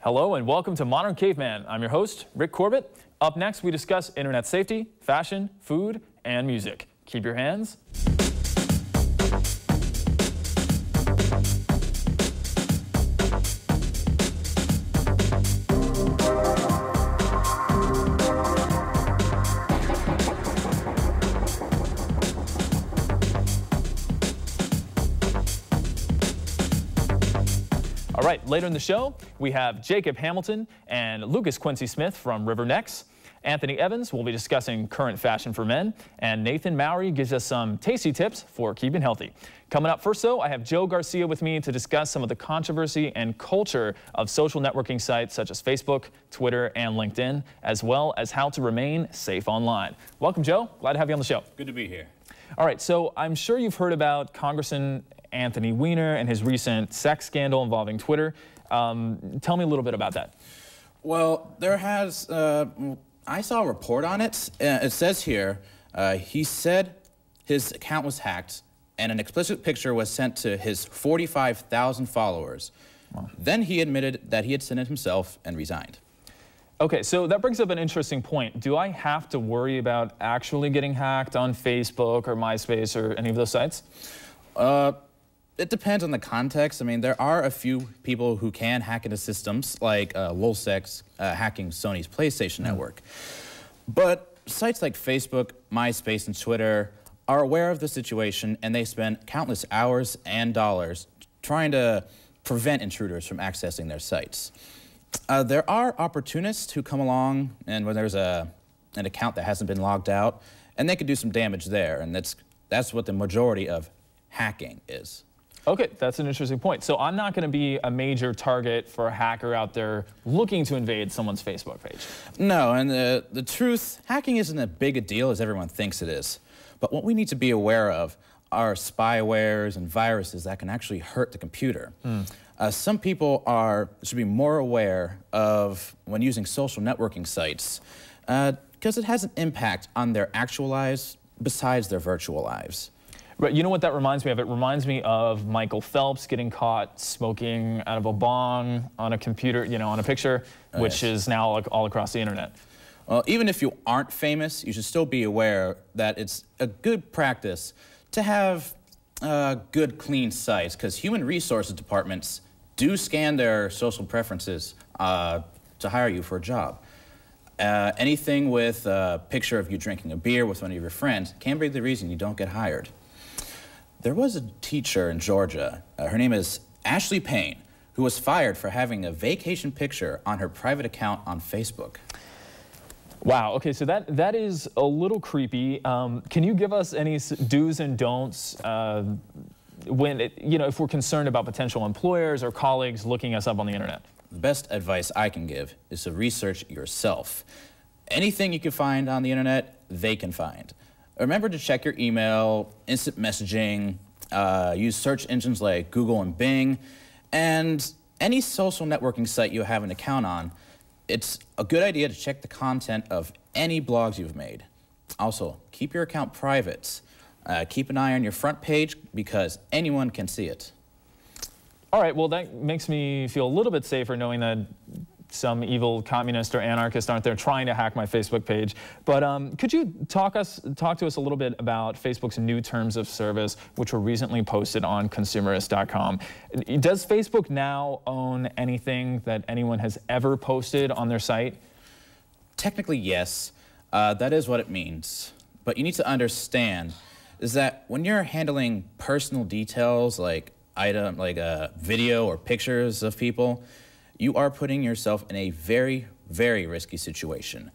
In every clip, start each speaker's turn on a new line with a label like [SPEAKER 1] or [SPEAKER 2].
[SPEAKER 1] Hello and welcome to Modern Caveman. I'm your host, Rick Corbett. Up next, we discuss internet safety, fashion, food, and music. Keep your hands. All right, later in the show, we have Jacob Hamilton and Lucas Quincy Smith from River Next. Anthony Evans will be discussing current fashion for men, and Nathan Mowry gives us some tasty tips for keeping healthy. Coming up first, though, I have Joe Garcia with me to discuss some of the controversy and culture of social networking sites such as Facebook, Twitter, and LinkedIn, as well as how to remain safe online. Welcome, Joe. Glad to have you on the show.
[SPEAKER 2] Good to be here.
[SPEAKER 1] All right, so I'm sure you've heard about Congressman Anthony Weiner and his recent sex scandal involving Twitter. Tell me a little bit about that.
[SPEAKER 2] Well, there has, I saw a report on it. It says here, he said his account was hacked and an explicit picture was sent to his 45,000 followers. Wow. Then he admitted that he had sent it himself and resigned.
[SPEAKER 1] Okay, so that brings up an interesting point. Do I have to worry about actually getting hacked on Facebook or MySpace or any of those sites?
[SPEAKER 2] It depends on the context. I mean, there are a few people who can hack into systems, like Lulsex hacking Sony's PlayStation network. But sites like Facebook, MySpace, and Twitter are aware of the situation, and they spend countless hours and dollars trying to prevent intruders from accessing their sites. There are opportunists who come along, and when there's an account that hasn't been logged out, and they could do some damage there, and that's what the majority of hacking is.
[SPEAKER 1] Okay, that's an interesting point. So I'm not going to be a major target for a hacker out there looking to invade someone's Facebook page.
[SPEAKER 2] No, and the truth, hacking isn't as big a deal as everyone thinks it is. But what we need to be aware of are spywares and viruses that can actually hurt the computer. Some people should be more aware of when using social networking sites because it has an impact on their actual lives besides their virtual lives.
[SPEAKER 1] Right, you know what that reminds me of? It reminds me of Michael Phelps getting caught smoking out of a bong on a computer, you know, on a picture, which is now all across the internet.
[SPEAKER 2] Well, even if you aren't famous, you should still be aware that it's a good practice to have good, clean sites, because human resources departments do scan their social preferences to hire you for a job. Anything with a picture of you drinking a beer with one of your friends can be the reason you don't get hired. There was a teacher in Georgia, her name is Ashley Payne, who was fired for having a vacation picture on her private account on Facebook.
[SPEAKER 1] Wow, okay, so that is a little creepy. Can you give us any do's and don'ts when, if we're concerned about potential employers or colleagues looking us up on the internet?
[SPEAKER 2] The best advice I can give is to research yourself. Anything you can find on the internet, they can find. Remember to check your email, instant messaging, use search engines like Google and Bing, and any social networking site you have an account on, it's a good idea to check the content of any blogs you've made. Also, keep your account private. Keep an eye on your front page because anyone can see it.
[SPEAKER 1] All right, well, that makes me feel a little bit safer knowing that some evil communist or anarchist aren't there trying to hack my Facebook page. But could you talk to us a little bit about Facebook's new terms of service, which were recently posted on consumerist.com? Does Facebook now own anything that anyone has ever posted on their site?
[SPEAKER 2] Technically, yes. That is what it means. But you need to understand is that when you're handling personal details like video or pictures of people, you are putting yourself in a very, very risky situation.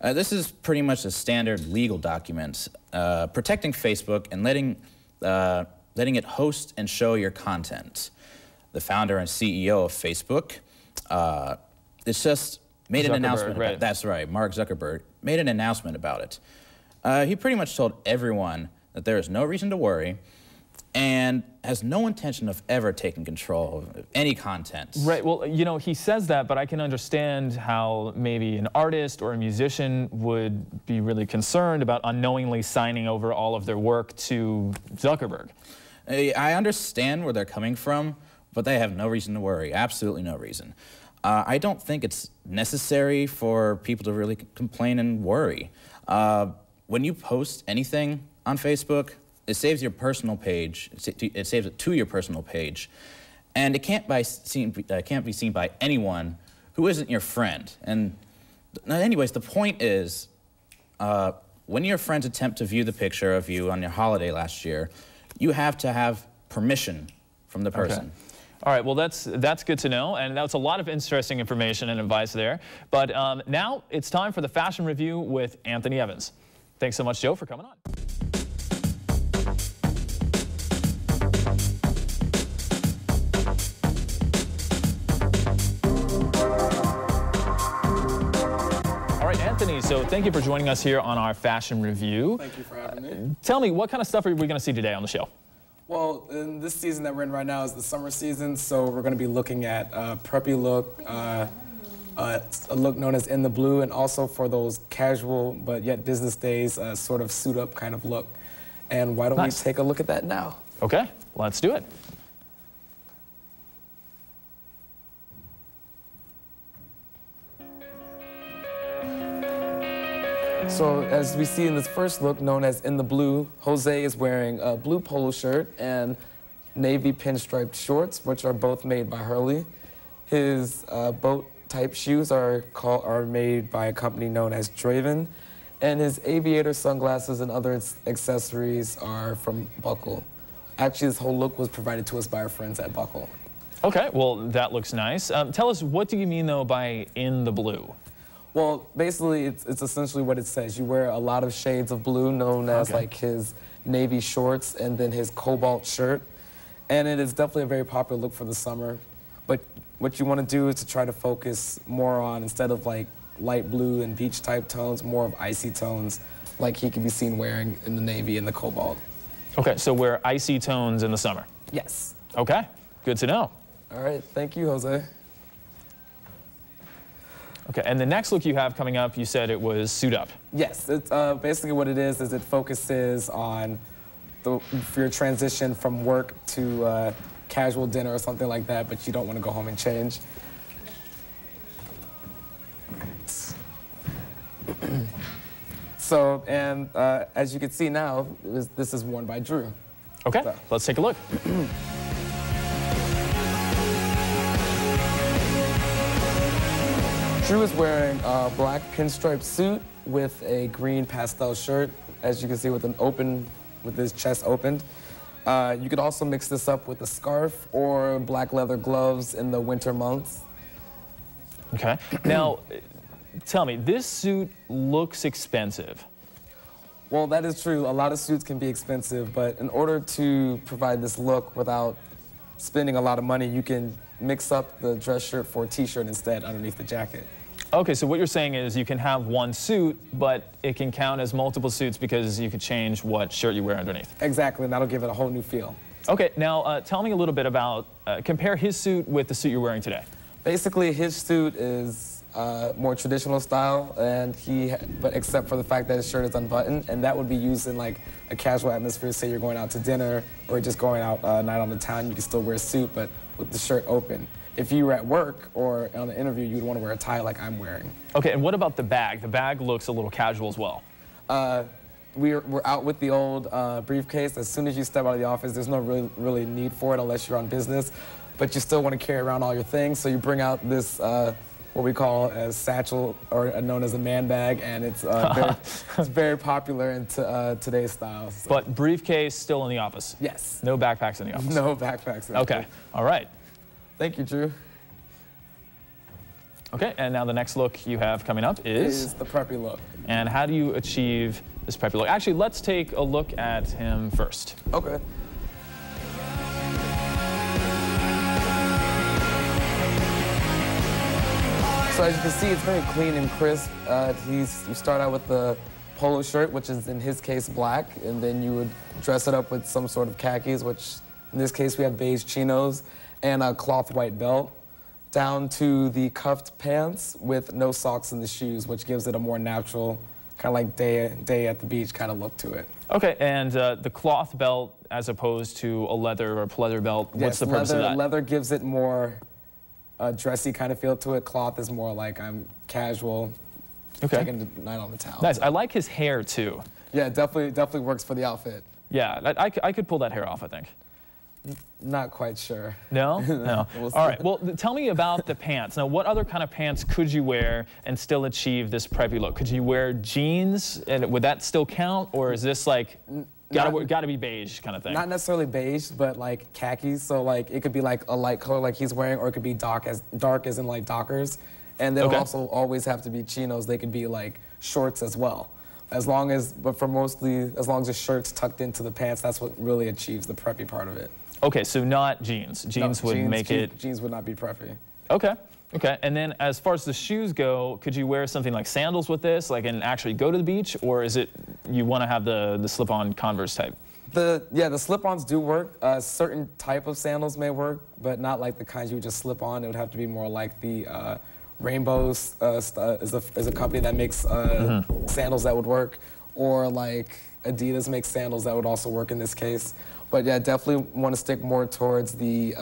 [SPEAKER 2] This is pretty much a standard legal document protecting Facebook and letting it host and show your content. The founder and CEO of Facebook, it's just made an announcement about it. That's right, Mark Zuckerberg made an announcement about it. He pretty much told everyone that there is no reason to worry and has no intention of ever taking control of any content.
[SPEAKER 1] Right, well, he says that, but I can understand how maybe an artist or a musician would be really concerned about unknowingly signing over all of their work to Zuckerberg.
[SPEAKER 2] I understand where they're coming from, but they have no reason to worry, absolutely no reason. I don't think it's necessary for people to really complain and worry. When you post anything on Facebook, it saves your personal page. It saves it to your personal page, and it can't be seen by anyone who isn't your friend. And anyways, the point is, when your friends attempt to view the picture of you on your holiday last year, you have to have permission from the person.
[SPEAKER 1] Okay. All right, well, that's good to know, and that's a lot of interesting information and advice there. But now it's time for the fashion review with Anthony Evans. Thanks so much, Joe, for coming on. All right, Anthony, so thank you for joining us here on our fashion review.
[SPEAKER 3] Thank you for having me.
[SPEAKER 1] Tell me, what kind of stuff are we going to see today on the show?
[SPEAKER 3] Well, in this season that we're in right now is the summer season, so we're going to be looking at a preppy look, a look known as in the blue, and also for those casual but yet business days, sort of suit up kind of look. And why don't we take a look at that now?
[SPEAKER 1] Okay, let's do it.
[SPEAKER 3] So as we see in this first look, known as in the blue, Jose is wearing a blue polo shirt and navy pinstriped shorts, which are both made by Hurley. His boat-type shoes are made by a company known as Draven, and his aviator sunglasses and other accessories are from Buckle. Actually, this whole look was provided to us by our friends at Buckle.
[SPEAKER 1] Okay, well, that looks nice. Tell us, what do you mean, though, by in the blue?
[SPEAKER 3] Well, basically, it's essentially what it says. You wear a lot of shades of blue, known as like his navy shorts and then his cobalt shirt. And it is definitely a very popular look for the summer. But what you want to do is to try to focus more on, instead of like light blue and beach type tones, more of icy tones, like he can be seen wearing in the navy and the cobalt.
[SPEAKER 1] Okay, so wear icy tones in the summer.
[SPEAKER 3] Yes.
[SPEAKER 1] Okay, good to know.
[SPEAKER 3] All right, thank you, Jose.
[SPEAKER 1] Okay, and the next look you have coming up, you said it was suit up.
[SPEAKER 3] Yes, it's basically what it is it focuses on for your transition from work to casual dinner or something like that, but you don't want to go home and change. So, and as you can see now, this is worn by Drew.
[SPEAKER 1] Okay, so let's take a look.
[SPEAKER 3] Drew is wearing a black pinstripe suit with a green pastel shirt, as you can see with his chest opened. You could also mix this up with a scarf or black leather gloves in the winter months.
[SPEAKER 1] Okay, now tell me, this suit looks expensive.
[SPEAKER 3] Well, that is true. A lot of suits can be expensive, but in order to provide this look without spending a lot of money, you can mix up the dress shirt for a t-shirt instead underneath the jacket.
[SPEAKER 1] Okay, so what you're saying is you can have one suit, but it can count as multiple suits because you could change what shirt you wear underneath.
[SPEAKER 3] Exactly, and that'll give it a whole new feel.
[SPEAKER 1] Okay, now tell me a little bit about, compare his suit with the suit you're wearing today.
[SPEAKER 3] Basically, his suit is more traditional style, and but except for the fact that his shirt is unbuttoned, and that would be used in like a casual atmosphere. Say you're going out to dinner or just going out night on the town, you can still wear a suit, but with the shirt open. If you were at work or on an interview, you would want to wear a tie like I'm wearing.
[SPEAKER 1] Okay, and what about the bag? The bag looks a little casual as well.
[SPEAKER 3] We're out with the old briefcase. As soon as you step out of the office, there's no really need for it unless you're on business, but you still want to carry around all your things, so you bring out this what we call a satchel, or known as a man bag, and it's very popular in today's style. So.
[SPEAKER 1] But briefcase still in the office?
[SPEAKER 3] Yes.
[SPEAKER 1] No backpacks in the office?
[SPEAKER 3] No backpacks in the
[SPEAKER 1] office. Okay, all right.
[SPEAKER 3] Thank you, Drew.
[SPEAKER 1] Okay, and now the next look you have coming up is
[SPEAKER 3] the preppy look.
[SPEAKER 1] And how do you achieve this preppy look? Actually, let's take a look at him first.
[SPEAKER 3] Okay. So as you can see, it's very clean and crisp. You start out with the polo shirt, which is in his case black, and then you would dress it up with some sort of khakis, which in this case we have beige chinos, and a cloth white belt, down to the cuffed pants with no socks in the shoes, which gives it a more natural, kind of like day at the beach kind of look to it.
[SPEAKER 1] Okay, and the cloth belt as opposed to a leather or pleather belt, what's the purpose of that?
[SPEAKER 3] Leather gives it more dressy kind of feel to it. Cloth is more like I'm casual, taking the night on the town.
[SPEAKER 1] Nice. I like his hair too.
[SPEAKER 3] Yeah, definitely works for the outfit.
[SPEAKER 1] Yeah, I could pull that hair off, I think.
[SPEAKER 3] Not quite sure.
[SPEAKER 1] No? No. All right, well, tell me about the pants. Now, what other kind of pants could you wear and still achieve this preppy look? Could you wear jeans, and would that still count, or is this like gotta be beige kind of thing?
[SPEAKER 3] Not necessarily beige, but like khakis. So like it could be like a light color like he's wearing, or it could be dark as in like Dockers. And they don't also always have to be chinos. They could be like shorts as well. As long as the shirt's tucked into the pants, that's what really achieves the preppy part of it.
[SPEAKER 1] Okay, so not jeans. Jeans would make it...
[SPEAKER 3] Jeans would not be preppy.
[SPEAKER 1] Okay, okay. And then as far as the shoes go, could you wear something like sandals with this, like, and actually go to the beach? Or is it you want to have the slip-on Converse type?
[SPEAKER 3] The slip-ons do work. Certain type of sandals may work, but not like the kinds you would just slip on. It would have to be more like the Rainbows is a company that makes sandals that would work, or like Adidas makes sandals that would also work in this case. But yeah, definitely want to stick more towards the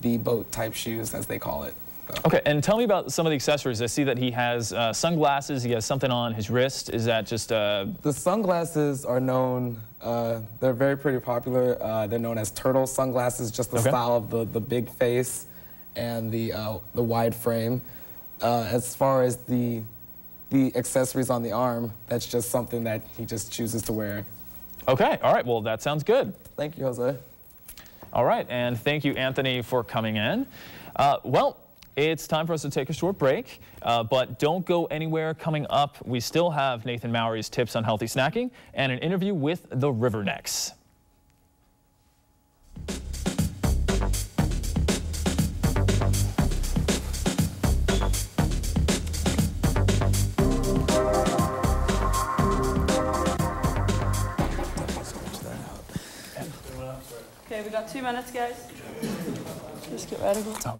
[SPEAKER 3] boat type shoes, as they call it. So.
[SPEAKER 1] Okay, and tell me about some of the accessories. I see that he has sunglasses. He has something on his wrist. Is that just
[SPEAKER 3] The sunglasses are known. They're very pretty popular. They're known as turtle sunglasses, just the style of the big face and the wide frame. As far as the accessories on the arm, that's just something that he just chooses to wear.
[SPEAKER 1] Okay, all right, well, that sounds good.
[SPEAKER 3] Thank you, Jose.
[SPEAKER 1] All right, and thank you, Anthony, for coming in. Well, it's time for us to take a short break, but don't go anywhere. Coming up, we still have Nathan Mowry's tips on healthy snacking and an interview with the Rivernecks.
[SPEAKER 4] Okay, we got 2 minutes, guys. Just get ready.
[SPEAKER 1] Oh.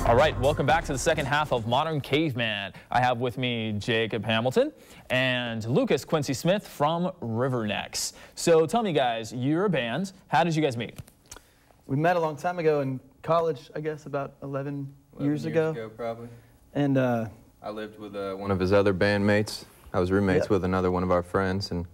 [SPEAKER 1] All right, welcome back to the second half of Modern Caveman. I have with me Jacob Hamilton and Lucas Quincy Smith from Rivernecks. So tell me, guys, you're a band. How did you guys meet?
[SPEAKER 5] We met a long time ago in college, I guess, about 11 years ago.
[SPEAKER 6] Probably.
[SPEAKER 5] And
[SPEAKER 6] I lived with one of his other bandmates. I was roommates with another one of our friends, and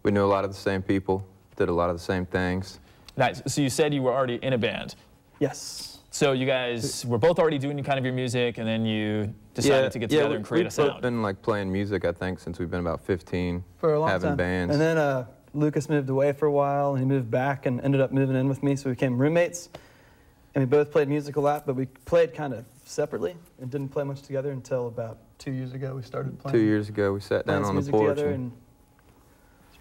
[SPEAKER 6] we knew a lot of the same people, did a lot of the same things.
[SPEAKER 1] Nice. So you said you were already in a band.
[SPEAKER 5] Yes.
[SPEAKER 1] So you guys were both already doing kind of your music, and then you decided to get together and create a sound.
[SPEAKER 6] We've been like playing music, I think, since we've been about 15.
[SPEAKER 5] For a long
[SPEAKER 6] having
[SPEAKER 5] time.
[SPEAKER 6] bands.
[SPEAKER 5] And then Lucas moved away for a while, and he moved back and ended up moving in with me, so we became roommates. And we both played music a lot, but we played kind of separately and didn't play much together until about 2 years ago we started playing.
[SPEAKER 6] 2 years ago we sat down on the porch.
[SPEAKER 5] And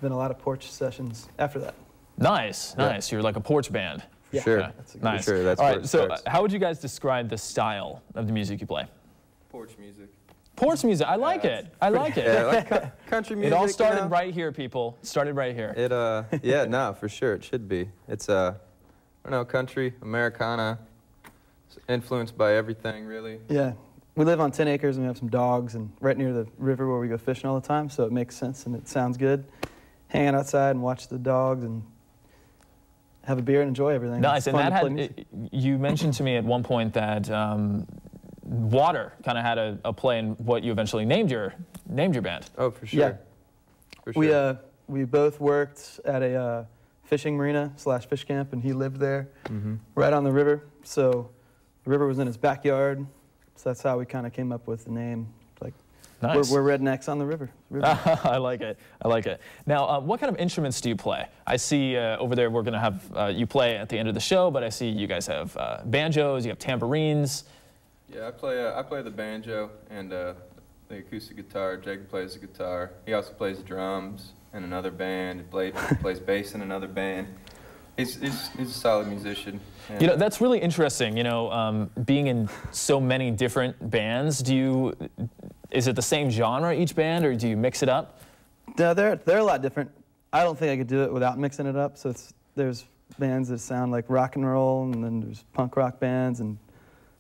[SPEAKER 5] been a lot of porch sessions after that.
[SPEAKER 1] Nice, nice. You're like a porch band.
[SPEAKER 5] Yeah,
[SPEAKER 6] Sure.
[SPEAKER 5] yeah, that's a good
[SPEAKER 1] Nice.
[SPEAKER 6] For sure, that's
[SPEAKER 1] All
[SPEAKER 6] where
[SPEAKER 1] right,
[SPEAKER 6] it
[SPEAKER 1] so
[SPEAKER 6] starts.
[SPEAKER 1] how would you guys describe the style of the music you play?
[SPEAKER 7] Porch music.
[SPEAKER 1] Porch music. I like it. I like it.
[SPEAKER 6] Yeah, like country music.
[SPEAKER 1] It all
[SPEAKER 6] you
[SPEAKER 1] started
[SPEAKER 6] know?
[SPEAKER 1] right here, people. It started right here.
[SPEAKER 6] It yeah, no, for sure it should be. It's I don't know, country, Americana, it's influenced by everything really.
[SPEAKER 5] Yeah, we live on 10 acres and we have some dogs and right near the river where we go fishing all the time, so it makes sense and it sounds good. Hanging outside and watch the dogs and have a beer and enjoy everything.
[SPEAKER 1] Nice,
[SPEAKER 5] It's
[SPEAKER 1] and
[SPEAKER 5] fun
[SPEAKER 1] that
[SPEAKER 5] to play music.
[SPEAKER 1] you mentioned to me at one point that water kind of had a play in what you eventually named your band.
[SPEAKER 6] Oh, for sure.
[SPEAKER 5] Yeah.
[SPEAKER 6] For sure.
[SPEAKER 5] We both worked at a fishing marina / fish camp, and he lived there, right on the river. So the river was in his backyard, so that's how we kind of came up with the name. Like,
[SPEAKER 1] Nice.
[SPEAKER 5] we're rednecks on the river.
[SPEAKER 1] I like it. I like it. Now, what kind of instruments do you play? I see over there we're going to have you play at the end of the show, but I see you guys have banjos, you have tambourines.
[SPEAKER 7] Yeah, I play the banjo and the acoustic guitar. Jacob plays the guitar. He also plays the drums in another band. He plays bass in another band. He's a solid musician. And
[SPEAKER 1] You know, that's really interesting. You know, being in so many different bands, is it the same genre each band, or do you mix it up?
[SPEAKER 5] No, they're a lot different. I don't think I could do it without mixing it up. So there's bands that sound like rock and roll, and then there's punk rock bands and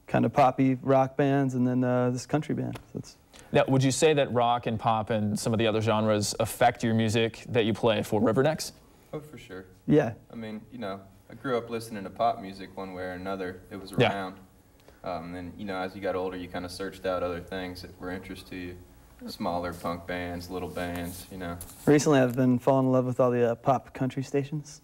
[SPEAKER 5] kind of poppy rock bands, and then this country band. So it's,
[SPEAKER 1] Now, would you say that rock and pop and some of the other genres affect your music that you play for Rivernecks?
[SPEAKER 7] oh, for sure.
[SPEAKER 5] yeah.
[SPEAKER 7] I mean, you know, I grew up listening to pop music one way or another. It was
[SPEAKER 1] Yeah.
[SPEAKER 7] around. Then, you know, as you got older, you kind of searched out other things that were interest to you. Smaller punk bands, little bands, you know.
[SPEAKER 5] Recently, I've been falling in love with all the pop country stations.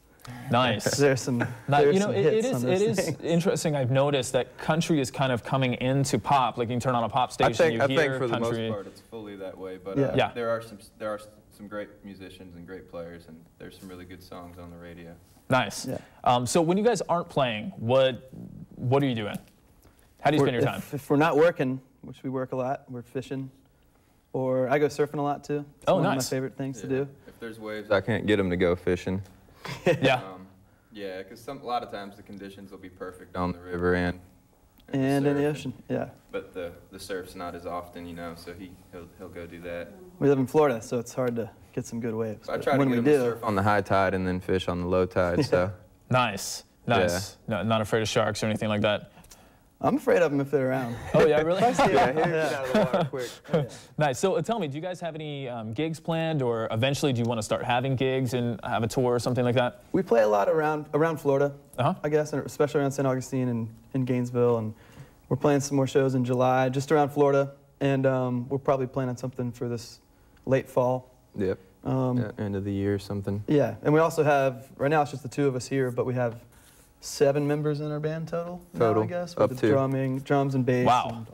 [SPEAKER 1] Nice.
[SPEAKER 5] There's some.
[SPEAKER 1] Now,
[SPEAKER 5] there's
[SPEAKER 1] you know,
[SPEAKER 5] some
[SPEAKER 1] it
[SPEAKER 5] hits on
[SPEAKER 1] is
[SPEAKER 5] those things.
[SPEAKER 1] interesting. I've noticed that country is kind of coming into pop. Like you can turn on a pop station, you
[SPEAKER 6] I think
[SPEAKER 1] hear
[SPEAKER 6] for the most
[SPEAKER 1] country.
[SPEAKER 7] Part it's fully that way, but
[SPEAKER 5] Yeah.
[SPEAKER 1] Yeah.
[SPEAKER 7] there are some great musicians and great players, and there's some really good songs on the radio.
[SPEAKER 1] Nice.
[SPEAKER 5] Yeah.
[SPEAKER 1] So when you guys aren't playing, what are you doing? How do you spend your time?
[SPEAKER 5] If we're not working, which we work a lot, we're fishing, or I go surfing a lot too. It's
[SPEAKER 1] Oh,
[SPEAKER 5] one
[SPEAKER 1] nice.
[SPEAKER 5] of my favorite things to do.
[SPEAKER 7] If there's waves,
[SPEAKER 6] I can't get them to go fishing.
[SPEAKER 1] Yeah.
[SPEAKER 7] yeah, because a lot of times the conditions will be perfect on the river and
[SPEAKER 5] And in the
[SPEAKER 7] surf,
[SPEAKER 5] ocean, yeah.
[SPEAKER 7] but the surf's not as often, you know, so he'll go do that.
[SPEAKER 5] We live in Florida, so it's hard to get some good waves.
[SPEAKER 7] I
[SPEAKER 5] But
[SPEAKER 7] try to
[SPEAKER 5] when
[SPEAKER 7] get
[SPEAKER 5] we
[SPEAKER 7] him to
[SPEAKER 5] do,
[SPEAKER 7] surf
[SPEAKER 6] On the high tide and then fish on the low tide, so.
[SPEAKER 1] Nice. Nice. No, not afraid of sharks or anything like that.
[SPEAKER 5] I'm afraid of them if they're around.
[SPEAKER 1] Oh yeah, really?
[SPEAKER 6] Yeah, here, get out of the water quick.
[SPEAKER 1] Nice. So tell me, do you guys have any gigs planned, or eventually do you want to start having gigs and have a tour or something like that?
[SPEAKER 5] We play a lot around Florida,
[SPEAKER 1] Uh-huh.
[SPEAKER 5] I guess, and especially around St. Augustine and in Gainesville, and we're playing some more shows in July, just around Florida, and we're probably planning something for this late fall.
[SPEAKER 6] Yep. Yeah, end of the year or something.
[SPEAKER 5] Yeah, and we also have, right now it's just the two of us here, but we have 7 members in our band total, now, I guess,
[SPEAKER 6] Up
[SPEAKER 5] with
[SPEAKER 6] to.
[SPEAKER 5] the drums and bass.
[SPEAKER 1] Wow.
[SPEAKER 5] And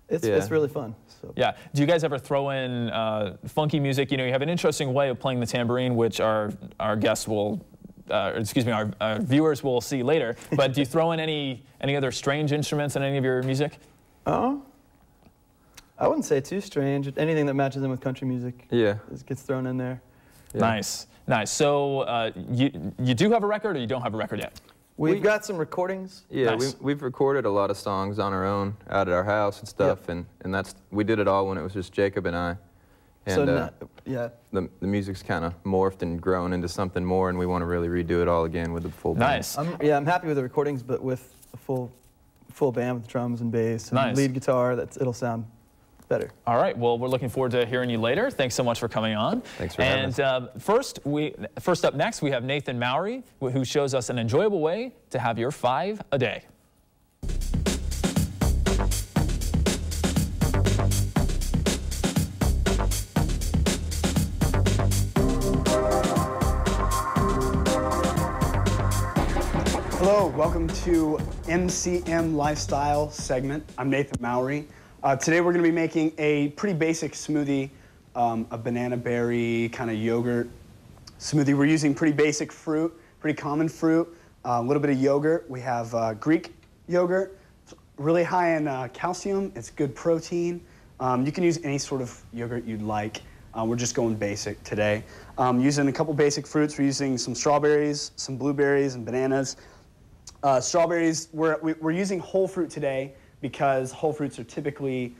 [SPEAKER 5] it's
[SPEAKER 6] Yeah.
[SPEAKER 5] really fun. So.
[SPEAKER 1] Yeah. Do you guys ever throw in funky music? You know, you have an interesting way of playing the tambourine, which our guests will, excuse me, our viewers will see later. But do you throw in any other strange instruments in any of your music?
[SPEAKER 5] I wouldn't say too strange. Anything that matches in with country music
[SPEAKER 6] Yeah.
[SPEAKER 5] gets thrown in there.
[SPEAKER 6] Yeah.
[SPEAKER 1] Nice. Nice. So you do have a record, or you don't have a record yet?
[SPEAKER 5] We've got some recordings.
[SPEAKER 6] Yeah,
[SPEAKER 1] Nice.
[SPEAKER 6] we've recorded a lot of songs on our own out at our house and stuff, and we did it all when it was just Jacob and I. And
[SPEAKER 5] So yeah,
[SPEAKER 6] the music's kind of morphed and grown into something more, and we want to really redo it all again with the full band.
[SPEAKER 1] Nice.
[SPEAKER 5] I'm happy with the recordings, but with a full band with drums and bass and
[SPEAKER 1] Nice.
[SPEAKER 5] lead guitar, it'll sound better.
[SPEAKER 1] All right. Well, we're looking forward to hearing you later. Thanks so much for coming on.
[SPEAKER 6] Thanks for having us.
[SPEAKER 1] And first up next, we have Nathan Mowry, who shows us an enjoyable way to have your 5 a day.
[SPEAKER 8] Hello, welcome to MCM Lifestyle segment. I'm Nathan Mowry. Today we're going to be making a pretty basic smoothie, a banana berry kind of yogurt smoothie. We're using pretty basic fruit, pretty common fruit, a little bit of yogurt. We have Greek yogurt, it's really high in calcium. It's good protein. You can use any sort of yogurt you'd like. We're just going basic today. Using a couple basic fruits, we're using some strawberries, some blueberries, and bananas. Strawberries, we're using whole fruit today because whole fruits are typically,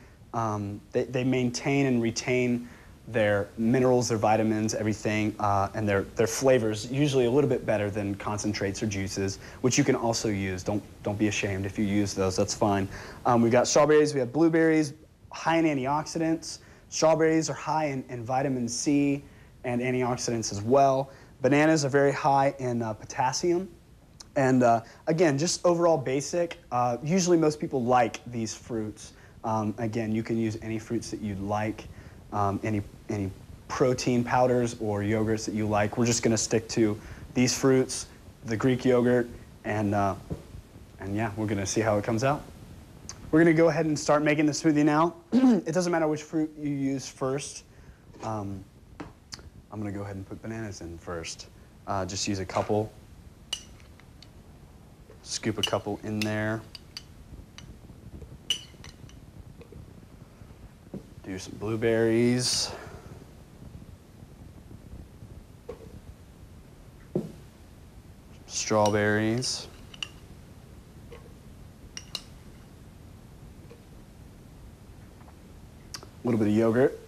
[SPEAKER 8] they maintain and retain their minerals, their vitamins, everything, and their flavors usually a little bit better than concentrates or juices, which you can also use. Don't be ashamed if you use those, that's fine. We've got strawberries, we have blueberries, high in antioxidants. Strawberries are high in vitamin C and antioxidants as well. Bananas are very high in potassium. And again, just overall basic. Usually most people like these fruits. Again, you can use any fruits that you'd like, any protein powders or yogurts that you like. We're just going to stick to these fruits, the Greek yogurt, and yeah, we're going to see how it comes out. We're going to go ahead and start making the smoothie now. It doesn't matter which fruit you use first. I'm going to go ahead and put bananas in first. Just use a couple. Scoop a couple in there. Do some blueberries. Strawberries. A little bit of yogurt.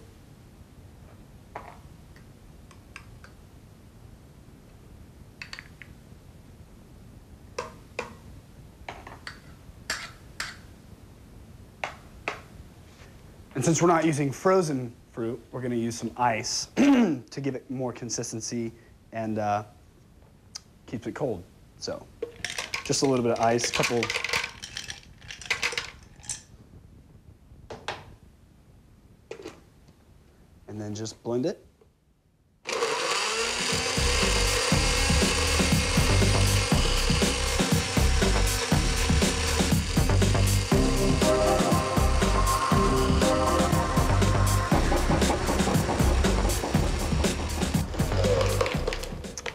[SPEAKER 8] And since we're not using frozen fruit, we're going to use some ice to give it more consistency and keeps it cold. So just a little bit of ice, couple. And then just blend it.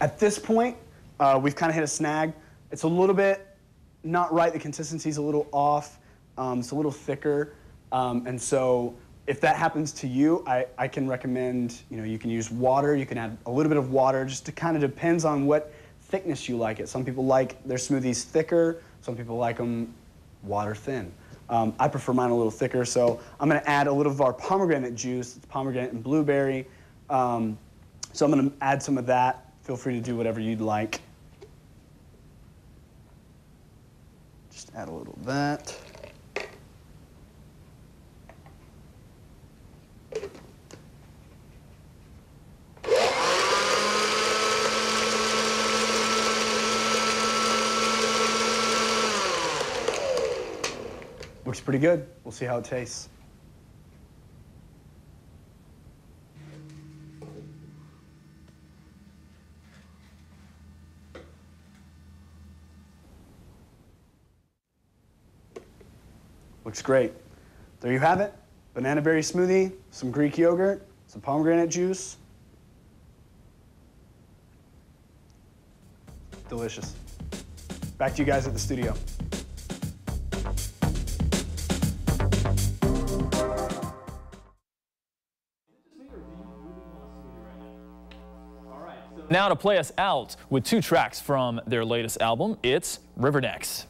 [SPEAKER 8] At this point, we've kind of hit a snag. It's a little bit not right. The consistency's a little off. It's a little thicker. And so if that happens to you, I can recommend, you can use water. You can add a little bit of water. Just it kind of depends on what thickness you like it. Some people like their smoothies thicker. Some people like them water thin. I prefer mine a little thicker, so I'm going to add a little of our pomegranate juice. It's pomegranate and blueberry. So I'm going to add some of that. Feel free to do whatever you'd like. Just add a little of that. Looks pretty good. We'll see how it tastes. Looks great. There you have it. Banana berry smoothie, some Greek yogurt, some pomegranate juice. Delicious. Back to you guys at the studio.
[SPEAKER 1] Now to play us out with 2 tracks from their latest album, it's River Necks.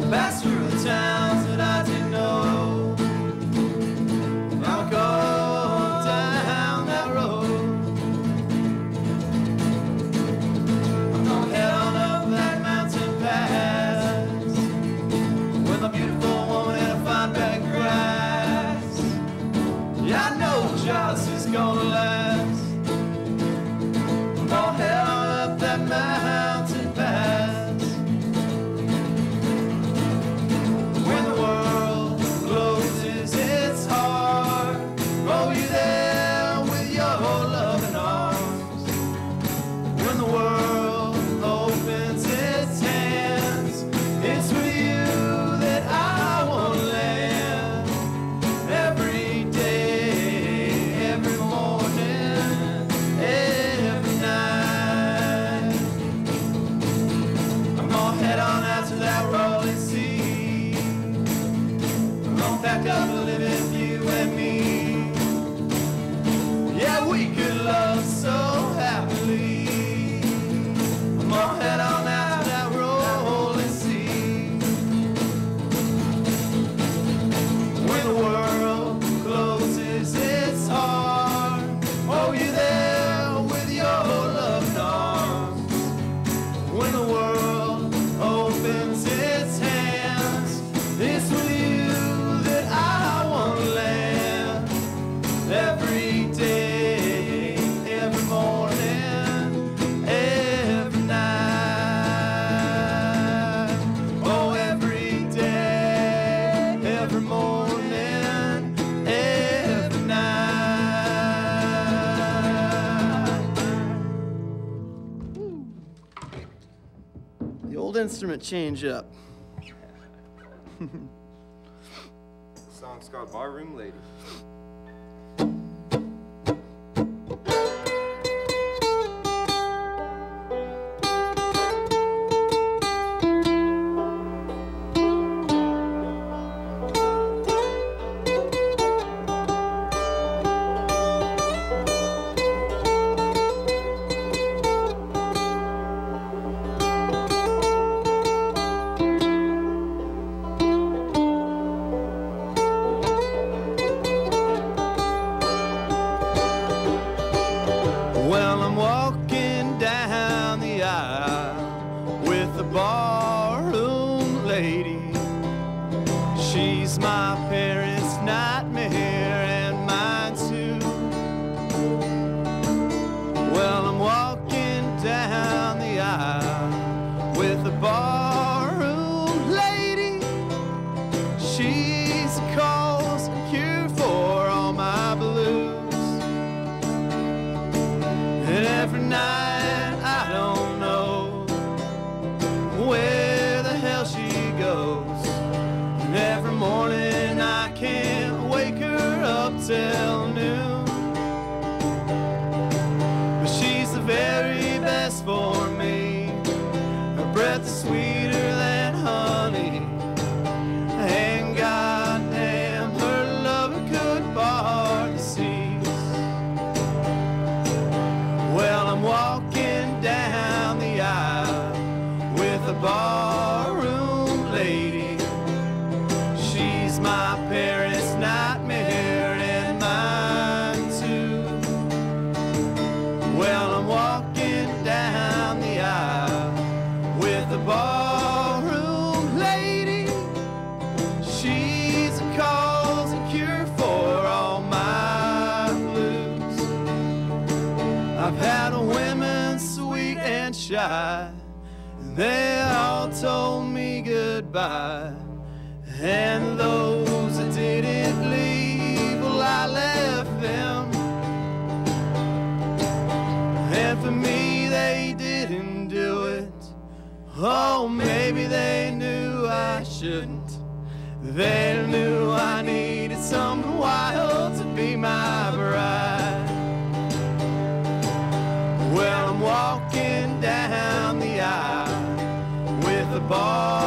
[SPEAKER 9] Pass through the towns that I didn't know. up living you and me. Yeah, we could love so happily. I'm gonna head on out to that rolling sea. When the world closes its heart, oh, you there with your loving arms. When the world opens its hands, it's with you that I want to land. Every day, every morning, every night. Oh, every day, every morning, every night.
[SPEAKER 10] The old instrument change up.
[SPEAKER 11] The song's called Barroom Lady.
[SPEAKER 9] Well, I'm walking down the aisle with the barroom lady. She's my parents' nightmare and mine too. Well, I'm walking down the aisle with the barroom lady. She's the cause and cure for all my blues. And every night I don't know where the hell she goes. And every morning I can't wake her up till noon. But she's the very best for me. Her breath is sweeter than honey. And goddamn, her love could part the seas. Well, I'm walking down the aisle with a barroom lady. She's my parents' nightmare and mine too. Well, I'm walking down the aisle with a barroom lady. She's a cause and cure for all my blues. I've had women sweet and shy, they all told me goodbye. And those that didn't leave, well, I left them. And for me, they didn't do it. Oh, maybe they knew I shouldn't. They knew I needed someone wild to be my bride. Well, I'm walking down the aisle with a bar